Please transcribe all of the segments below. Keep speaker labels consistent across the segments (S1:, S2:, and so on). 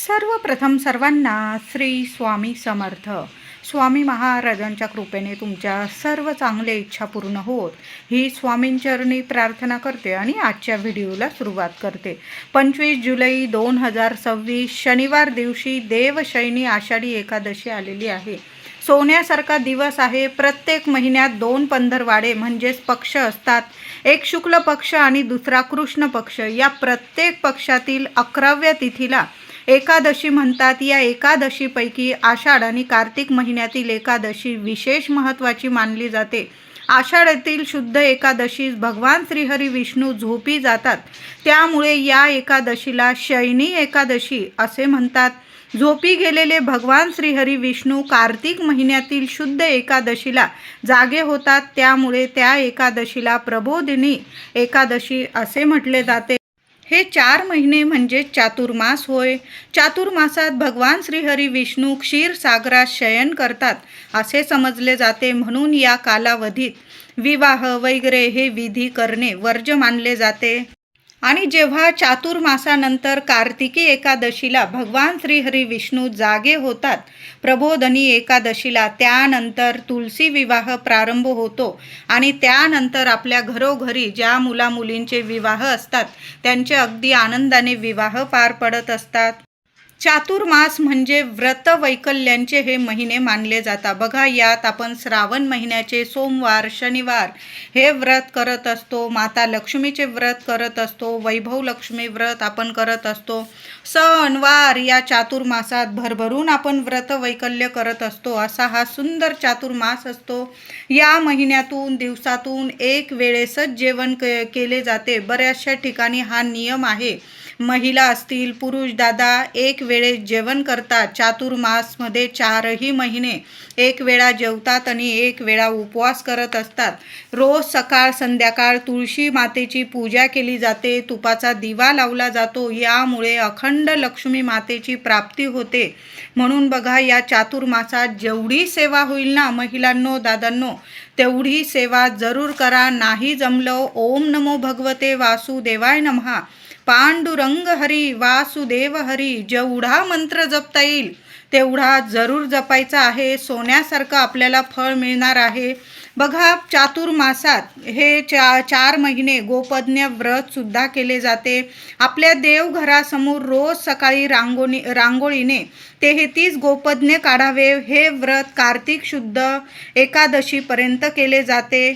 S1: सर्वप्रथम सर्वांना श्री स्वामी समर्थ. स्वामी महाराजांच्या कृपेने तुमच्या सर्व चांगल्या इच्छा पूर्ण होत ही स्वामींचरणी प्रार्थना करते आणि आजच्या व्हिडिओला सुरुवात करते. 25 जुलै 2026 शनिवार दिवशी देवशयनी आषाढी एकादशी आलेली आहे. सोन्यासारखा दिवस आहे. प्रत्येक महिन्यात 2 पंधरवाडे म्हणजेच पक्ष असतात. एक शुक्ल पक्ष आणि दुसरा कृष्ण पक्ष. या प्रत्येक पक्षातील 11व्या तिथीला एकादशी म्हणतात. या एकादशीपैकी आषाढ आणि कार्तिक महिन्यातील एकादशी विशेष महत्त्वाची मानली जाते. आषाढातील शुद्ध एकादशीस भगवान श्रीहरी विष्णू झोपी जातात, त्यामुळे या एकादशीला शयनी एकादशी असे म्हणतात. झोपी गेलेले भगवान श्रीहरी विष्णू कार्तिक महिन्यातील शुद्ध एकादशीला जागे होतात, त्यामुळे त्या एकादशीला प्रबोधिनी एकादशी असे म्हटले जाते. हे 4 महिने म्हणजे चातुर्मास होय. चातुर्मासात भगवान श्रीहरी विष्णू क्षीरसागरात शयन करतात असे समजले जाते. म्हणून या कालावधीत विवाह वगैरे हे विधी करणे वर्ज्य मानले जाते. आणि जेव्हा चातुर्मासानंतर कार्तिकी एकादशीला भगवान श्रीहरी विष्णू जागे होतात प्रबोधनी एकादशीला, त्यानंतर तुलसी विवाह प्रारंभ होतो आणि त्यानंतर आपल्या घरोघरी ज्या मुलामुलींचे विवाह असतात त्यांचे अगदी आनंदाने विवाह पार पडत असतात. चातुर्मास म्हणजे व्रत वैकल्यांचे हे महिने मानले जातात. बघा, यात आपण श्रावण महिन्याचे सोमवार शनिवार हे व्रत करत असतो. माता लक्ष्मीचे व्रत करत असतो. वैभव लक्ष्मी व्रत आपण करत असतो. सणवार या चातुर्मासात भरभरून आपण व्रत वैकल्य करत असतो. असा हा सुंदर चातुर्मास असतो. या महिन्यातून दिवसातून एक वेळेसच जेवण केले जाते. बऱ्याचशा ठिकाणी हा नियम आहे. महिला असतील पुरुष दादा एक वेळेस जेवण करतात. चातुर्मासमध्ये 4ही महिने एक वेळा जेवतात आणि एक वेळा उपवास करत असतात. रोज सकाळ संध्याकाळ तुळशी मातेची पूजा केली जाते. तुपाचा दिवा लावला जातो. यामुळे अखंड लक्ष्मी मातेची प्राप्ती होते. म्हणून बघा, या चातुर्मासात जेवढी सेवा होईल ना महिलांनो दादांनो, तेवढी सेवा जरूर करा. नाही जमलं ओम नमो भगवते वासुदेवाय नमः, पांडुरंग हरी वासुदेव हरी, जेवढा मंत्र जपता येईल तेवढा जरूर जपायचा आहे. सोन्यासारखं आपल्याला फळ मिळणार आहे. बघा, चातुर्मासात हे 4 महिने गोपज्ञ व्रत सुद्धा केले जाते. आपल्या देवघरासमोर रोज सकाळी रांगोळीने 33 गोपज्ञ काढावे. हे व्रत कार्तिक शुद्ध एकादशीपर्यंत केले जाते.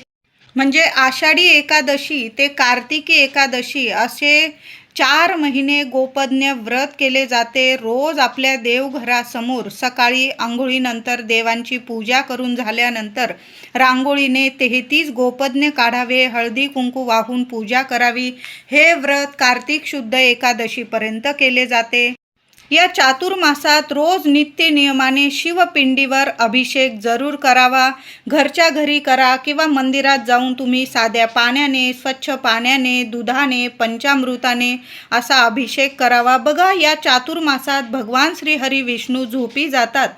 S1: म्हणजे आषाढी एकादशी ते कार्तिकी एकादशी असे 4 महिने गोपज्ञ व्रत केले जाते. रोज आपल्या देवघरासमोर सकाळी आंघोळीनंतर देवांची पूजा करून झाल्यानंतर रांगोळीने 33 गोपज्ञ काढावे. हळदी कुंकू वाहून पूजा करावी. हे व्रत कार्तिक शुद्ध एकादशीपर्यंत केले जाते. या चातुर्मासात रोज नित्य नियमाने शिवपिंडीवर अभिषेक जरूर करावा. घरच्या घरी करा किंवा मंदिरात जाऊन तुम्ही साध्या पाण्याने, स्वच्छ पाण्याने, दुधाने, पंचामृताने असा अभिषेक करावा. बघा, या चातुर्मासात भगवान श्रीहरी विष्णू झोपी जातात,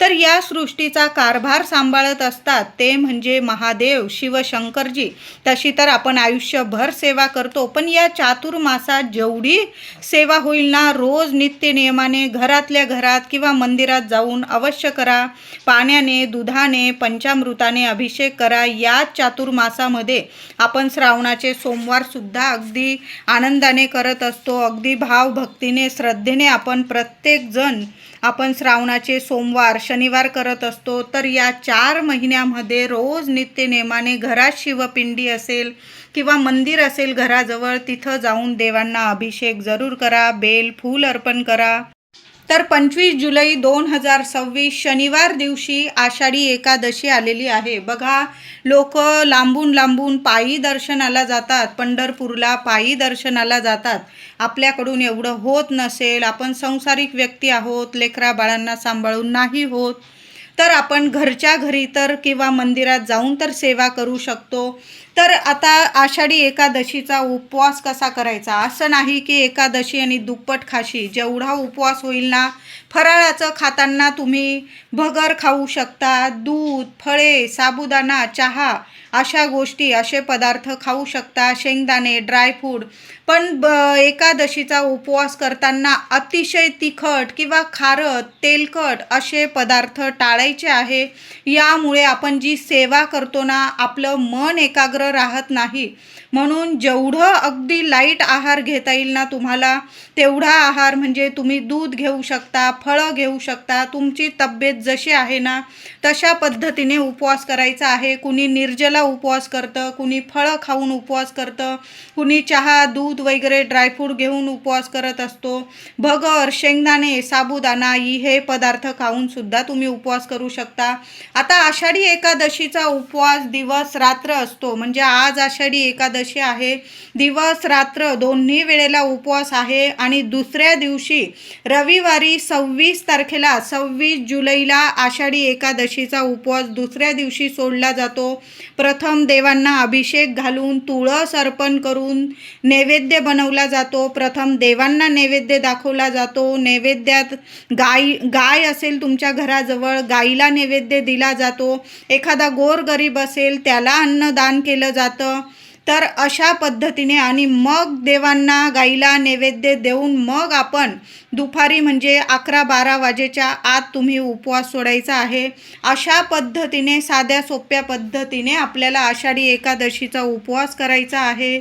S1: तर या सृष्टीचा कारभार सांभाळत असतात ते म्हणजे महादेव शिवशंकरजी. तशी तर आपण आयुष्यभर सेवा करतो, पण या चातुर्मासात जेवढी सेवा होईल ना रोज नित्य नियमाने घरातल्या घरात किंवा मंदिरात जाऊन अवश्य करा. पाण्याने, दुधाने, पंचामृताने अभिषेक करा. या चातुर्मासामध्ये आपण श्रावणाचे सोमवार सुद्धा अगदी आनंदाने करत असतो. अगदी भावभक्तीने श्रद्धेने आपण प्रत्येक जण आपण श्रावणाचे सोमवार शनिवार करत असतो. तर या 4 महिन्यामध्ये रोज नित्य नेमाने घरात शिवपिंडी असेल किंवा मंदिर असेल घराजवळ, तिथं जाऊन देवांना अभिषेक जरूर करा. बेल फूल अर्पण करा. तर 25 जुलै 2026 शनिवार दिवशी आषाढी एकादशी आलेली आहे. बघा, लोक लांबून लांबून पायी दर्शनाला जातात. पंढरपूरला पायी दर्शनाला जातात. आपल्याकडून एवढं होत नसेल, आपण संसारिक व्यक्ती आहोत, लेकरा बाळांना सांभाळून नाही होत, तर आपण घरच्या घरी तर किंवा मंदिरात जाऊन तर सेवा करू शकतो. तर आता आषाढी एकादशीचा उपवास कसा करायचा, असं नाही की एकादशी आणि दुप्पट खाशी. जेवढा उपवास होईल ना, फराळाचं खाताना तुम्ही भगर खाऊ शकता, दूध, फळे, साबुदाणा, चहा अशा गोष्टी, असे पदार्थ खाऊ शकता, शेंगदाणे, ड्रायफ्रूट. पण एकादशीचा उपवास करताना अतिशय तिखट किंवा खारट, तेलकट असे पदार्थ टाळायचे आहे. यामुळे आपण जी सेवा करतो ना, आपलं मन एकाग्र राहत नाही. म्हणून जेवढं अगदी लाईट आहार घेता येईल ना तुम्हाला, तेवढा आहार, म्हणजे तुम्ही दूध घेऊ शकता, फळं घेऊ शकता. तुमची तब्येत जशी आहे ना तशा पद्धतीने उपवास करायचा आहे. कुणी निर्जला उपवास करतं, कुणी फळं खाऊन उपवास करतं, कुणी चहा, दूध वगैरे ड्रायफ्रूट घेऊन उपवास करत असतो. भगर, शेंगदाणे, साबुदाणा हे पदार्थ खाऊन सुद्धा तुम्ही उपवास करू शकता. आता आषाढी एकादशीचा उपवास दिवस रात्र असतो. म्हणजे आज आषाढी एकादशी आहे, दिवस रात्र दोन्ही वेळेला उपवास आहे. आणि दुसऱ्या दिवशी रविवारी 26 तारखेला, 26 जुलैला आषाढी एकादशीचा उपवास दुसऱ्या दिवशी सोडला जातो. प्रथम देवांना अभिषेक घालून, तुळस अर्पण करून नैवेद्य बनवला जातो. प्रथम देवांना नैवेद्य दाखवला जातो. नैवेद्यात गाय असेल तुमच्या घराजवळ, गाईला नैवेद्य दिला जातो. एखादा गोरगरीब असेल त्याला अन्नदान केलं जातं. तर अशा पद्धतीने, आणि मग देवांना, गाईला नैवेद्य देऊन मग आपण दुपारी, म्हणजे 11-12 वाजेच्या आत तुम्ही उपवास सोडायचा आहे. अशा पद्धतीने, साध्या सोप्या पद्धतीने आपल्याला आषाढी एकादशीचा उपवास करायचा आहे.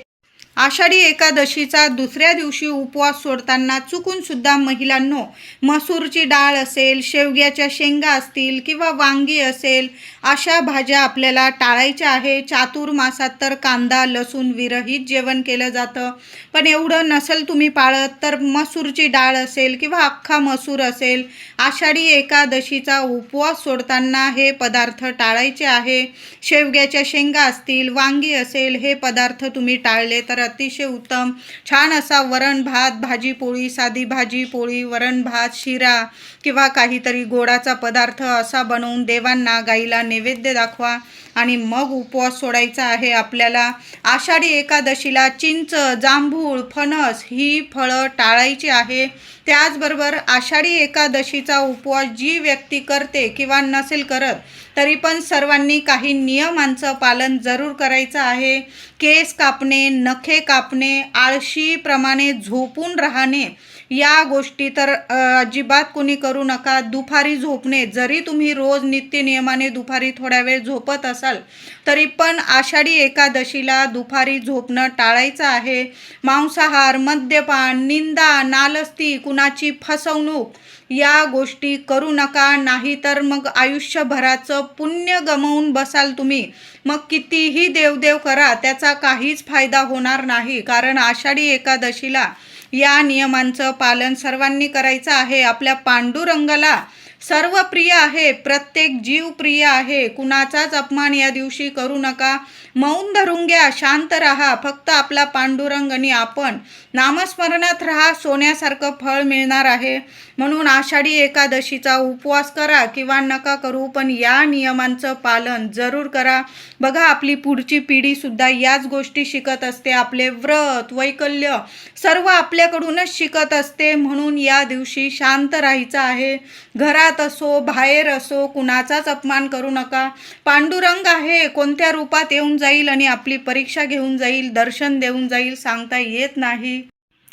S1: आषाढी एकादशीचा दुसऱ्या दिवशी उपवास सोडताना चुकून सुद्धा महिलांनो, मसूरची डाळ असेल, शेवग्याच्या शेंगा असतील किंवा वांगी असेल, अशा भाज्या आपल्याला टाळायच्या आहे. चातुर्मासात तर कांदा लसूण विरहित जेवण केलं जातं. पण एवढं नसेल तुम्ही पाळत तर मसूरची डाळ असेल किंवा अख्खा मसूर असेल, आषाढी एकादशीचा उपवास सोडताना हे पदार्थ टाळायचे आहे. शेवग्याच्या शेंगा असतील, वांगी असेल, हे पदार्थ तुम्ही टाळले तर अतिशय उत्तम. छान असा वरण भात, भाजी पोळी, साधी भाजी पोळी, वरण भात, शिरा किंवा काहीतरी गोडाचा पदार्थ असा बनवून देवांना, गाईला नैवेद्य दाखवा आणि मग उपवास सोडायचा आहे आपल्याला. आषाढी एकादशीला चिंच, जांभूळ, फणस ही फळं टाळायची आहे. त्याचबरोबर आषाढी एकादशीचा उपवास जी व्यक्ती करते किंवा नसेल करत तरी पण सर्वांनी काही नियमांचं पालन जरूर करायचं आहे. केस कापणे, नखे कापणे, आळशीप्रमाणे झोपून राहणे या गोष्टी तर अजिबात कोणी करू नका. दुपारी झोपणे, जरी तुम्ही रोज नित्यनियमाने दुपारी थोडा वेळ झोपत असाल तरी पण आषाढी एकादशीला दुपारी झोपणं टाळायचं आहे. मांसाहार, मद्यपान, निंदा, नालस्ती, कुणाची फसवणूक या गोष्टी करू नका. नाहीतर मग आयुष्यभराचं पुण्य गमावून बसाल तुम्ही. मग कितीही देवदेव करा, त्याचा काहीच फायदा होणार नाही. कारण आषाढी एकादशीला या नियमांचं पालन सर्वांनी करायचं आहे. आपल्या पांडुरंगाला सर्व प्रिय आहे, प्रत्येक जीव प्रिय आहे. कुणाचाच अपमान या दिवशी करू नका. मौन धरून घ्या, शांत राहा. फक्त आपला पांडुरंग आणि आपण नामस्मरणात राहा, सोन्यासारखं फळ मिळणार आहे. म्हणून आषाढी एकादशीचा उपवास करा किंवा नका करू, पण या नियमांचं पालन जरूर करा. बघा, आपली पुढची पिढीसुद्धा याच गोष्टी शिकत असते. आपले व्रत, वैकल्य सर्व आपल्याकडूनच शिकत असते. म्हणून या दिवशी शांत राहायचं आहे. घरात असो, बाहेर असो, कुणाचाच अपमान करू नका. पांडुरंग आहे, कोणत्या रूपात येऊन जाईल आणि आपली परीक्षा घेऊन जाईल, दर्शन देऊन जाईल, सांगता येत नाही.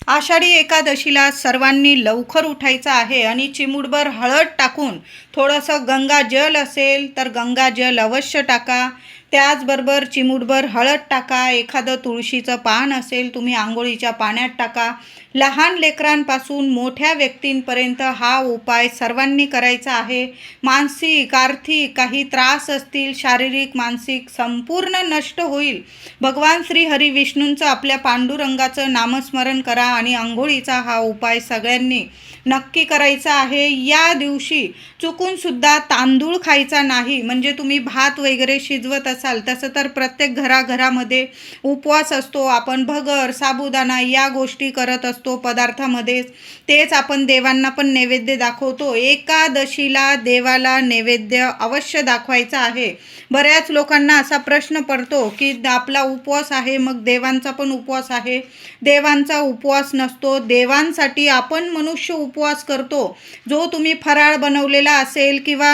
S1: आषाढी एकादशीला सर्वांनी लवकर उठायचं आहे आणि चिमूटभर हळद टाकून, थोडंसं गंगाजल असेल तर गंगाजल अवश्य टाका. त्याचबरोबर चिमूटभर हळद टाका. एखादं तुळशीचं पान असेल तुम्ही आंघोळीच्या पाण्यात टाका. लहान लेकरांपासून मोठ्या व्यक्तींपर्यंत हा उपाय सर्वांनी करायचा आहे. मानसिक, आर्थिक काही त्रास असतील, शारीरिक, मानसिक, संपूर्ण नष्ट होईल. भगवान श्री हरी विष्णूंचं, आपल्या पांडुरंगाचं नामस्मरण करा आणि आंघोळीचा हा उपाय सगळ्यांनी नक्की करायचा आहे. या दिवशी चुकून सुद्धा तांदूळ खायचा नाही. म्हणजे तुम्ही भात वगैरे शिजवत असाल तसं तर प्रत्येक घराघरामध्ये उपवास असतो. आपण भगर, साबुदाणा या गोष्टी करत असतो पदार्थामध्ये. तेच आपण देवांना पण नैवेद्य दाखवतो. एकादशीला देवाला नैवेद्य अवश्य दाखवायचा आहे. बऱ्याच लोकांना असा प्रश्न पडतो की आपला उपवास आहे, मग देवांचा पण उपवास आहे. देवांचा उपवास नसतो. देवांसाठी आपण मनुष्य उपवास करतो. जो तुम्ही फराळ बनवलेला असेल किंवा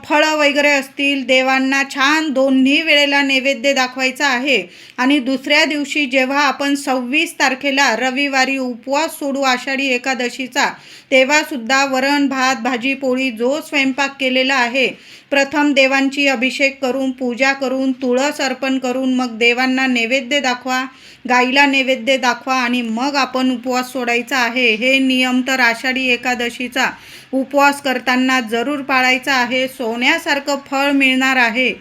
S1: फळं वगैरे असतील, देवांना छान दोन्ही वेळेला नैवेद्य दाखवायचा आहे. आणि दुसऱ्या दिवशी जेव्हा आपण 26 तारखेला रविवारी उपवास सोडू आषाढी एकादशीचा, तेव्हासुद्धा वरण भात भाजी पोळी जो स्वयंपाक केलेला आहे, प्रथम देवांची अभिषेक करून पूजा करून तुळस अर्पण करून मग देवांना नैवेद्य दाखवा, गाईला नैवेद्य दाखवा आणि मग आपण उपवास सोडायचा आहे. हे नियम तर आषाढी एकादशीचा उपवास करताना जरूर पाळायचा आहे. सोन्यासारखं फळ मिळणार आहे.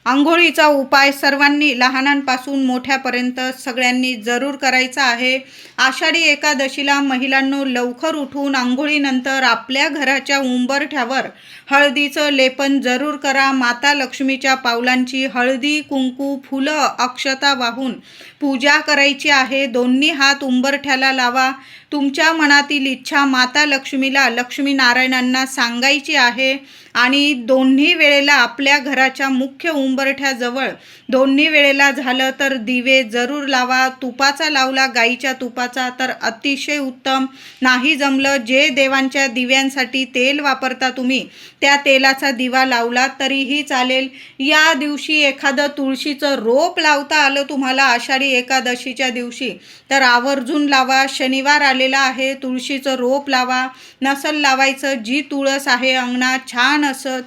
S1: आंघोळीचा उपाय सर्वांनी लहानांपासून मोठ्यापर्यंत सगळ्यांनी जरूर करायचा आहे. आषाढी एकादशीला महिलांनो लवकर उठून आंघोळीनंतर आपल्या घराच्या उंबरठ्यावर हळदीचं लेपन जरूर करा. माता लक्ष्मीच्या पावलांची हळदी कुंकू फुलं अक्षता वाहून पूजा करायची आहे. दोन्ही हात उंबरठ्याला लावा. तुमच्या मनातील इच्छा माता लक्ष्मीला लक्ष्मीनारायणांना सांगायची आहे. आणि दोन्ही वेळेला आपल्या घराच्या मुख्य उंबरठ्याजवळ दोन्ही वेळेला झालं तर दिवे जरूर लावा. तुपाचा लावला गाईच्या तुपाचा तर अतिशय उत्तम. नाही जमलं जे देवांच्या दिव्यांसाठी तेल वापरता तुम्ही त्या तेलाचा दिवा लावला तरीही चालेल. या दिवशी एखादं तुळशीचं रोप लावता आलं तुम्हाला आषाढी एकादशीच्या दिवशी तर आवर्जून लावा. शनिवार आलेला आहे, तुळशीचं रोप लावा. नसल लावायचं, जी तुळस आहे अंगणात छान असं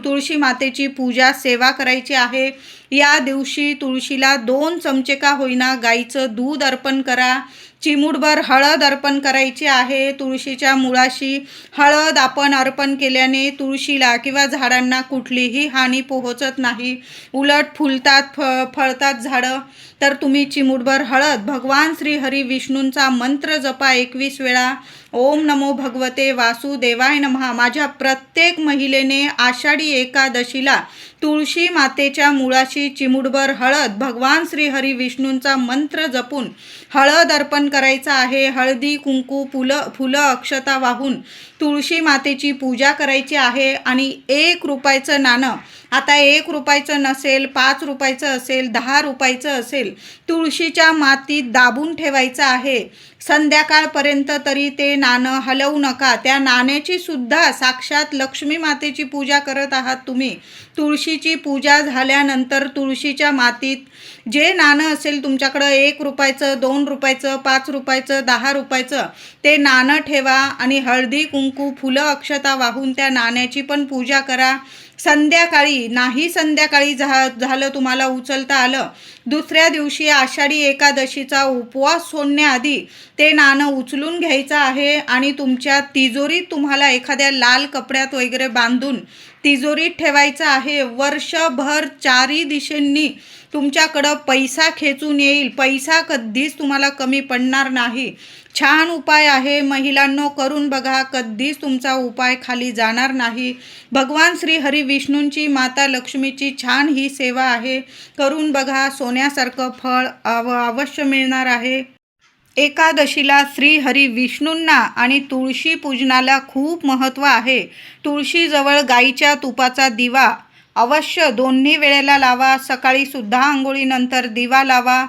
S1: तुळशी मातेची पूजा सेवा करायची आहे. या दिवशी तुळशीला 2 चमचे का होईना गाईचं दूध अर्पण करा. चिमूटभर हळद अर्पण करायची आहे. तुळशीच्या मुळाशी हळद आपण अर्पण केल्याने तुळशीला किंवा झाडांना कुठलीही हानी पोहोचत नाही, उलट फुलतात फळतात झाडं. तर तुम्ही चिमूटभर हळद भगवान श्री हरी विष्णूंचा मंत्र जपा 21 वेळा. ओम नमो भगवते वासुदेवाय नमः. माझ्या प्रत्येक महिलेने आषाढी एकादशीला तुळशी मातेच्या मुळाशी चिमूटभर हळद भगवान श्री हरी विष्णूंचा मंत्र जपून हळद अर्पण करायचा आहे. हळदी कुंकू फुलं अक्षता वाहून तुळशी मातेची पूजा करायची आहे. आणि 1 रुपयाचं नाणं, आता 1 रुपयाचं नसेल, 5 रुपयाचं असेल, 10 रुपयाचं असेल, तुळशीच्या मातीत दाबून ठेवायचं आहे. संध्याकाळपर्यंत तरी ते नाणं हलवू नका. त्या नाण्याची सुद्धा साक्षात लक्ष्मी मातेची पूजा करत आहात तुम्ही. तुळशीची पूजा झाल्यानंतर तुळशीच्या मातीत जे नाणं असेल तुमच्याकडं 1 रुपयाचं, 2 रुपयाचं, 5 रुपयाचं, 10 रुपयाचं ते नाणं ठेवा आणि हळदी कुंकू फुलं अक्षता वाहून त्या नाण्याची पण पूजा करा. संध्याकाळी नाही, संध्याकाळी झालं तुम्हाला उचलता आलं, दुसऱ्या दिवशी आषाढी एकादशीचा उपवास सोडण्याआधी ते नाणं उचलून घ्यायचं आहे आणि तुमच्या तिजोरीत तुम्हाला एखाद्या लाल कपड्यात वगैरे बांधून तिजोरीत ठेवायचं आहे. वर्षभर 4ही दिशेंनी तुमच्याकडं पैसा खेचून येईल. पैसा कधीच तुम्हाला कमी पडणार नाही. छान उपाय आहे महिलांनो, करून बघा. कधीच तुमचा उपाय खाली जाणार नाही. भगवान श्री हरी विष्णूंची माता लक्ष्मीची छान ही सेवा आहे. करून बघा. सोन्यासारखं फळ अवश्य मिळणार आहे. एकादशीला श्री हरी विष्णूंना आणि तुळशी पूजनाला खूप महत्त्व आहे. तुळशीजवळ गाईच्या तुपाचा दिवा अवश्य दोन्ही वेळेला लावा. सकाळी सुद्धा आंघोळीनंतर दिवा लावा.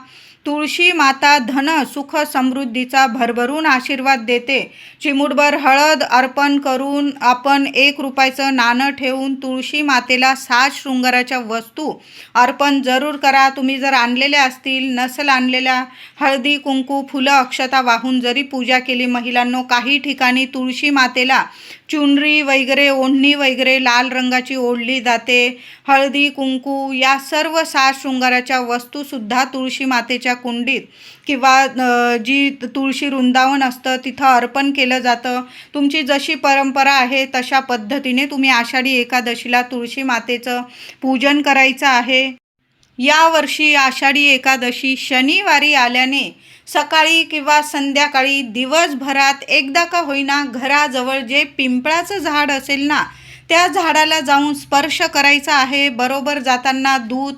S1: तुळशी माता धन सुख समृद्धीचा भरभरून आशीर्वाद देते. चिमूटभर हळद अर्पण करून आपण 1 रुपयाचं नाणं ठेवून तुळशी मातेला 7 शृंगाराच्या वस्तू अर्पण जरूर करा. तुम्ही जर आणलेल्या असतील, नसल आणलेल्या, हळदी कुंकू फुलं अक्षता वाहून जरी पूजा केली महिलांनो, काही ठिकाणी तुळशी मातेला चुनरी वगैरे ओढणी वगैरे लाल रंगाची ओढली जाते. हळदी कुंकू या सर्व 7 शृंगाराच्या वस्तूसुद्धा तुळशी मातेच्या कुंडीत किंवा जी तुळशी वृंदावन असतं तिथं अर्पण केलं जातं. तुमची जशी परंपरा आहे तशा पद्धतीने तुम्ही आषाढी एकादशीला तुळशी मातेचं पूजन करायचं आहे. यावर्षी आषाढी एकादशी शनिवारी आल्याने सकाळी किंवा संध्याकाळी दिवसभरात एकदा का होईना घराजवळ जे पिंपळाचं झाड असेल ना त्या झाडाला जाऊन स्पर्श करायचा आहे. बरोबर जाताना दूध,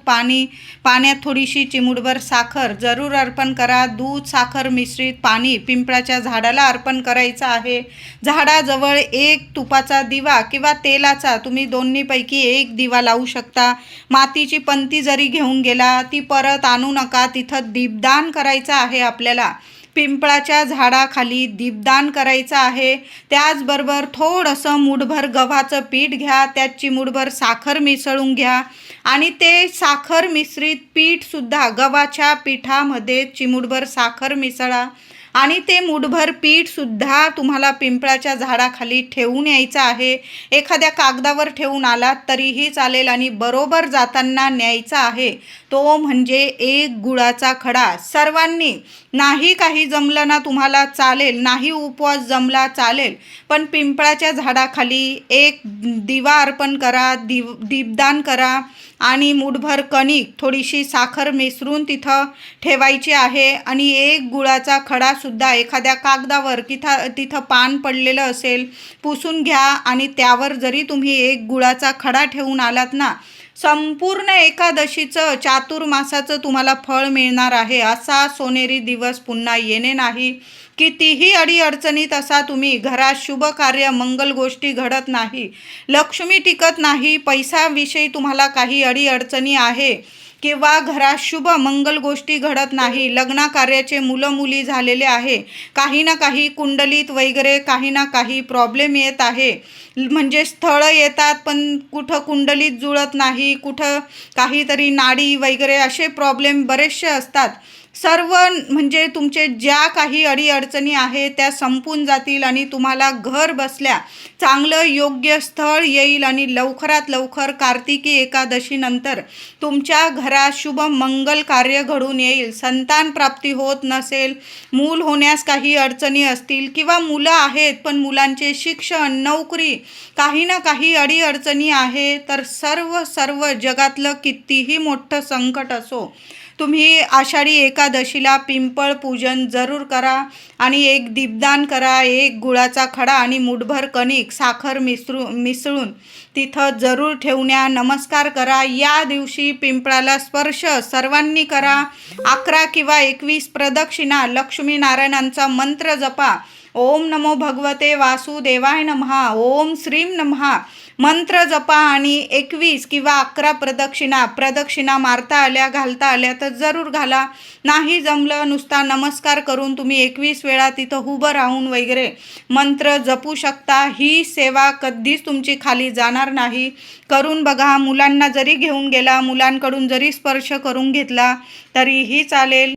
S1: पाण्यात थोडीशी चिमूटभर साखर जरूर अर्पण करा. दूध, साखर मिश्रित पाणी पिंपळाच्या झाडाला अर्पण करायचं आहे. झाडाजवळ एक तुपाचा दिवा किंवा तेलाचा, तुम्ही दोन्हीपैकी एक दिवा लावू शकता. मातीची पंती जरी घेऊन गेला ती परत आणू नका. तिथं दीपदान करायचं आहे आपल्याला. पिंपळाच्या झाडाखाली दीपदान करायचं आहे. त्याचबरोबर थोडंसं मूठभर गव्हाचं पीठ घ्या, त्यात चिमूटभर साखर मिसळून घ्या आणि ते साखर मिश्रित पीठसुद्धा गव्हाच्या पिठामध्ये चिमूटभर साखर मिसळा आणि ते मूठभर पीठसुद्धा तुम्हाला पिंपळाच्या झाडाखाली ठेवून यायचं आहे. एखाद्या कागदावर ठेवून आलात तरीही चालेल आणि बरोबर जाताना न्यायचा आहे. तो म्हणजे एक गुळाचा खडा. सर्वांनी, नाही काही जमलं ना तुम्हाला चालेल, नाही उपवास जमला चालेल, पण पिंपळाच्या झाडाखाली एक दिवा अर्पण करा, दीपदान करा आणि मूठभर कणिक, थोडीशी साखर मिसळून तिथं ठेवायची आहे आणि एक गुळाचा खडासुद्धा एखाद्या कागदावर तिथं पान पडलेलं असेल पुसून घ्या आणि त्यावर जरी तुम्ही एक गुळाचा खडा ठेवून आलात ना, संपूर्ण एकादशीचं, चातुर्मासाचं तुम्हाला फळ मिळणार आहे. असा सोनेरी दिवस पुन्हा येणे नाही. कितीही अडीअडचणीत असा तुम्ही, घरात शुभ कार्य, मंगल गोष्टी घडत नाही, लक्ष्मी टिकत नाही, पैशाविषयी तुम्हाला काही अडीअडचणी आहे किंवा घरात शुभ मंगल गोष्टी घडत नाही, लग्न कार्याचे मुलं मुली झालेले आहे, काही ना काही कुंडलीत वगैरे काही ना काही प्रॉब्लेम येत आहे, म्हणजे स्थळं येतात पण कुठं कुंडलीत जुळत नाही, कुठं काहीतरी नाडी वगैरे असे प्रॉब्लेम बरेचसे असतात. सर्व म्हणजे तुमचे ज्या काही अडीअडचणी आहेत त्या संपून जातील आणि तुम्हाला घर बसल्या चांगलं योग्य स्थळ येईल आणि लवकरात लवकर कार्तिकी एकादशीनंतर तुमच्या घरात शुभ मंगल कार्य घडून येईल. संतान प्राप्ती होत नसेल, मूल होण्यास काही अडचणी असतील किंवा मुलं आहेत पण मुलांचे शिक्षण, नोकरी, काही ना काही अडीअडचणी आहे, तर सर्व जगातलं कितीही मोठं संकट असो, तुम्ही आषाढी एकादशीला पिंपळ पूजन जरूर करा आणि एक दीपदान करा. एक गुळाचा खडा आणि मूठभर कणिक, साखर मिसळून तिथं जरूर ठेवण्या. नमस्कार करा. या दिवशी पिंपळाला स्पर्श सर्वांनी करा. 11 किंवा 21 प्रदक्षिणा लक्ष्मीनारायणांचा मंत्र जपा. ओम नमो भगवते वासुदेवाय नमः, ओम श्रीम नमः मंत्र जपा आणि 21 किंवा 11 प्रदक्षिणा मारता आल्या, घालता आल्या तर जरूर घाला. नाही जमलं, नुसता नमस्कार करून तुम्ही 21 वेळा तिथं उभं राहून वगैरे मंत्र जपू शकता. ही सेवा कधीच तुमची खाली जाणार नाही. करून बघा. मुलांना जरी घेऊन गेला, मुलांकडून जरी स्पर्श करून घेतला तरीही चालेल.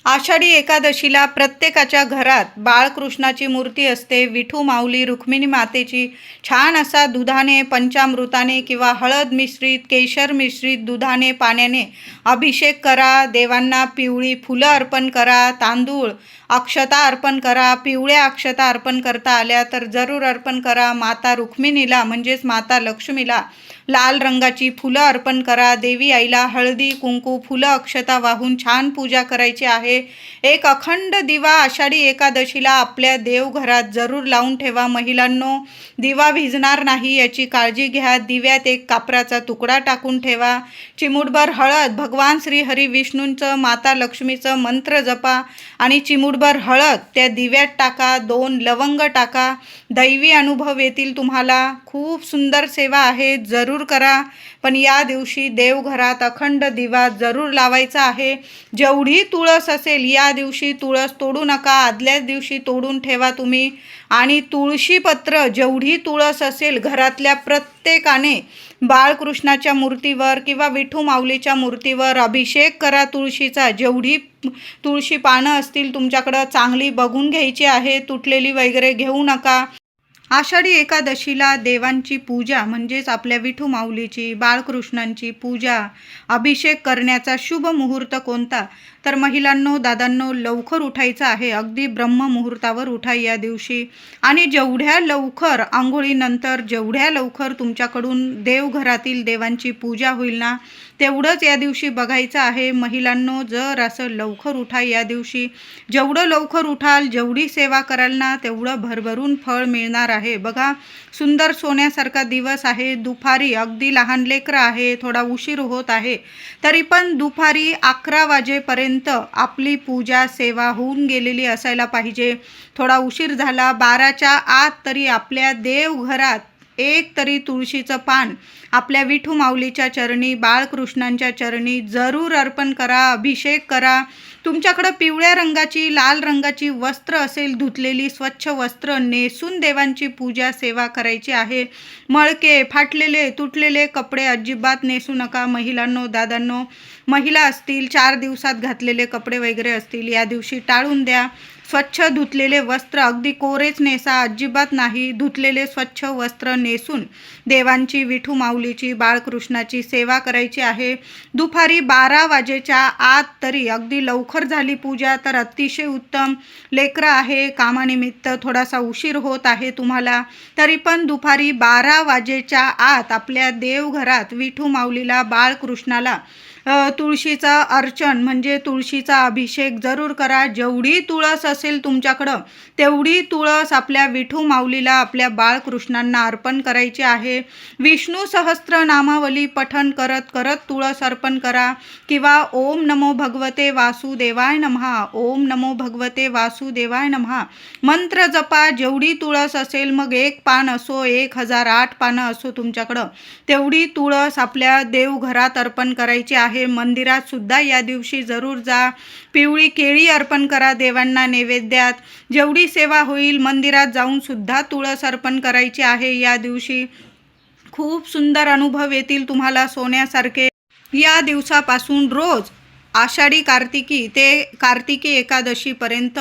S1: आषाढी एकादशीला प्रत्येकाच्या घरात बाळकृष्णाची मूर्ती असते. विठू माऊली, रुक्मिणी मातेची छान असा दुधाने, पंचामृताने किंवा हळद मिश्रित, केशर मिश्रित दुधाने, पाण्याने अभिषेक करा. देवांना पिवळी फुलं अर्पण करा, तांदूळ, अक्षता अर्पण करा. पिवळ्या अक्षता अर्पण करता आल्या तर जरूर अर्पण करा. माता रुक्मिणीला म्हणजेच माता लक्ष्मीला लाल रंगाची फुलं अर्पण करा. देवी आईला हळदी, कुंकू, फुलं, अक्षता वाहून छान पूजा करायची आहे. एक अखंड दिवा आषाढी एकादशीला आपल्या देवघरात जरूर लावून ठेवा. महिलांनो, दिवा विझणार नाही याची काळजी घ्या. दिव्यात एक कापराचा तुकडा टाकून ठेवा. चिमूटभर हळद, भगवान श्री हरी विष्णूंचं, माता लक्ष्मीचं मंत्र जपा आणि चिमूटभर हळद त्या दिव्यात टाका. 2 लवंग टाका. दैवी अनुभव येतील तुम्हाला. खूप सुंदर सेवा आहे, जरूर करा. पण या दिवशी देवघरात अखंड दिवा जरूर लावायचा आहे. जेवढी तुळस असेल या दिवशी तुळस तोडू नका, आदल्याच दिवशी तोडून ठेवा तुम्ही. आणि तुळशीपत्र, जेवढी तुळस असेल घरातल्या प्रत्येकाने बाळकृष्णाच्या मूर्तीवर किंवा विठू माऊलीच्या मूर्तीवर अभिषेक करा तुळशीचा. जेवढी तुळशी पानं असतील तुमच्याकडं चांगली बघून घ्यायची आहे, तुटलेली वगैरे घेऊ नका. आषाढी एकादशीला देवांची पूजा म्हणजेच आपल्या विठू माऊलीची, बाळकृष्णांची पूजा, अभिषेक करण्याचा शुभ मुहूर्त कोणता? तर महिलांनो, दादांनो, लवकर उठायचं आहे. अगदी ब्रह्ममुहूर्तावर उठा या दिवशी आणि जेवढ्या लवकर आंघोळीनंतर जेवढ्या लवकर तुमच्याकडून देवघरातील देवांची पूजा होईल ना तेवढंच या दिवशी बघायचं आहे. महिलांनो, जर असं लवकर उठा या दिवशी. जेवढं लवकर उठाल, जेवढी सेवा कराल ना, तेवढं भरभरून फळ मिळणार आहे. बघा, सुंदर सोन्यासारखा दिवस आहे. दुपारी अगदी लहान लेकरं आहे, थोडा उशीर होत आहे, तरी पण दुपारी 11 वाजेपर्यंत आपली पूजा सेवा होऊन गेलेली असायला पाहिजे. थोडा उशीर झाला, 12च्या आत तरी आपल्या देवघरात एक तरी तुळशीचं पान आपल्या विठू माऊलीच्या चरणी, बाळकृष्णांच्या चरणी जरूर अर्पण करा, अभिषेक करा. तुमच्याकडं पिवळ्या रंगाची, लाल रंगाची वस्त्र असेल, धुतलेली स्वच्छ वस्त्र नेसून देवांची पूजा सेवा करायची आहे. मळके, फाटलेले, तुटलेले कपडे अजिबात नेसू नका. महिलांनो, दादांनो, महिला असतील 4 दिवसात घातलेले कपडे वगैरे असतील, या दिवशी टाळून द्या. स्वच्छ धुतलेले वस्त्र अगदी कोरेच नेसा, अजिबात नाही. धुतलेले स्वच्छ वस्त्र नेसून देवांची, विठू माऊलीची, बाळकृष्णाची सेवा करायची आहे. दुपारी 12 वाजेच्या आत तरी अगदी लवकर झाली पूजा तर अतिशय उत्तम. लेकरं आहे, कामानिमित्त थोडासा उशीर होत आहे तुम्हाला, तरी पण दुपारी 12 वाजेच्या आत आपल्या देवघरात विठू माऊलीला, बाळकृष्णाला तुळशीचा अर्चन म्हणजे तुळशीचा अभिषेक जरूर करा. जेवढी तुळस असेल तुमच्याकडं, तेवढी तुळस आपल्या विठू माऊलीला, आपल्या बाळकृष्णांना अर्पण करायची आहे. विष्णू सहस्त्र नामावली पठण करत करत तुळस अर्पण करा, किंवा ओम नमो भगवते वासुदेवाय नमः, ओम नमो भगवते वासुदेवाय नमः मंत्र जपा. जेवढी तुळस असेल, मग 1 पान असो, 1008 पानं असो तुमच्याकडं, तेवढी तुळस आपल्या देवघरात अर्पण करायची आहे. मंदिरात सुद्धा या दिवशी जरूर जा. पिवळी केळी अर्पण करा देवांना नैवेद्यात. जेवढी सेवा होईल, मंदिरात जाऊन सुद्धा तुळस अर्पण करायची आहे या दिवशी. खूप सुंदर अनुभव येतील तुम्हाला सोन्यासारखे. या दिवसापासून रोज आषाढी कार्तिकी ते कार्तिकी एकादशीपर्यंत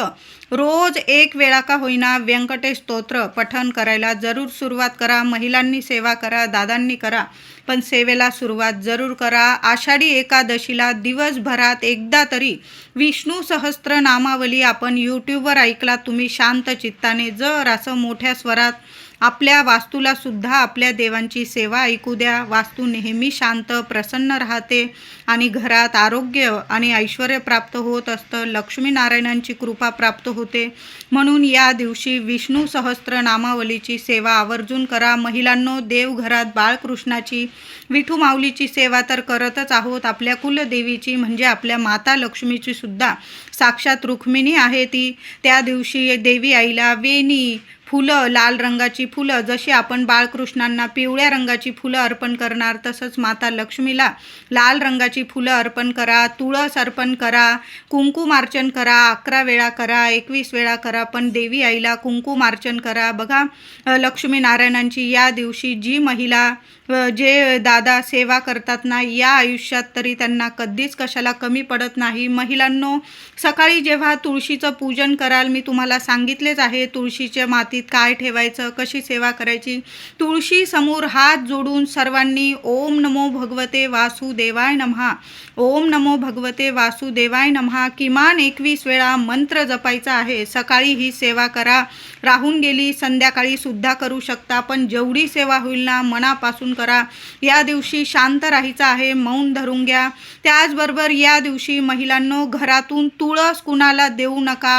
S1: रोज 1 वेळा का होईना व्यंकटेश स्तोत्र पठण करायला जरूर सुरुवात करा. महिलांनी सेवा करा, दादांनी करा, पण सेवेला सुरुवात जरूर करा. आषाढी एकादशीला दिवसभरात एकदा तरी विष्णू सहस्त्र नामावली आपण यूट्यूबवर ऐकला तुम्ही शांत चित्ताने. जर असं मोठ्या स्वरात आपल्या वास्तूला सुद्धा आपल्या देवांची सेवा ऐकू द्या. वास्तू नेहमी शांत, प्रसन्न राहते आणि घरात आरोग्य आणि ऐश्वर्य प्राप्त होत असतं. लक्ष्मीनारायणांची कृपा प्राप्त होते. म्हणून या दिवशी विष्णू सहस्त्र नामावलीची सेवा आवर्जून करा. महिलांनो, देवघरात बाळकृष्णाची, विठू माऊलीची सेवा तर करतच आहोत. आपल्या कुलदेवीची म्हणजे आपल्या माता लक्ष्मीची सुद्धा साक्षात रुक्मिणी आहे ती. त्या दिवशी देवी आईला वेणी, फुलं, लाल रंगाची फुलं, जशी आपण बाळकृष्णांना पिवळ्या रंगाची फुलं अर्पण करणार, तसंच माता लक्ष्मीला लाल रंगाची फुलं अर्पण करा. तुळस अर्पण करा. कुंकुमार्चन करा. 11 वेळा करा, 21 वेळा करा, पण देवी आईला कुंकुमार्चन करा. बघा, लक्ष्मीनारायणांची या दिवशी जी महिला, जे दादा सेवा करतात ना, या आयुष्यात तरी त्यांना कधीच कशाला कमी पडत नाही. महिलांनो, सकाळी जेव्हा तुळशीचं पूजन कराल, मी तुम्हाला सांगितलेच आहे तुळशीच्या मातीत काय ठेवायचं, कशी सेवा करायची. तुळशी समोर हात जोडून सर्वांनी ओम नमो भगवते वासुदेवाय नमः, ओम नमो भगवते वासुदेवाय नमः किमान 21 वेळा मंत्र जपायचा आहे. सकाळी ही सेवा करा. राहून गेली संध्याकाळी सुद्धा करू शकता, पण जेवढी सेवा होईल ना, मनापासून करा. या दिवशी शांत राहायचं आहे, मौन धरून घ्या. त्याचबरोबर या दिवशी महिलांनो, घरातून तुळस कुणाला देऊ नका.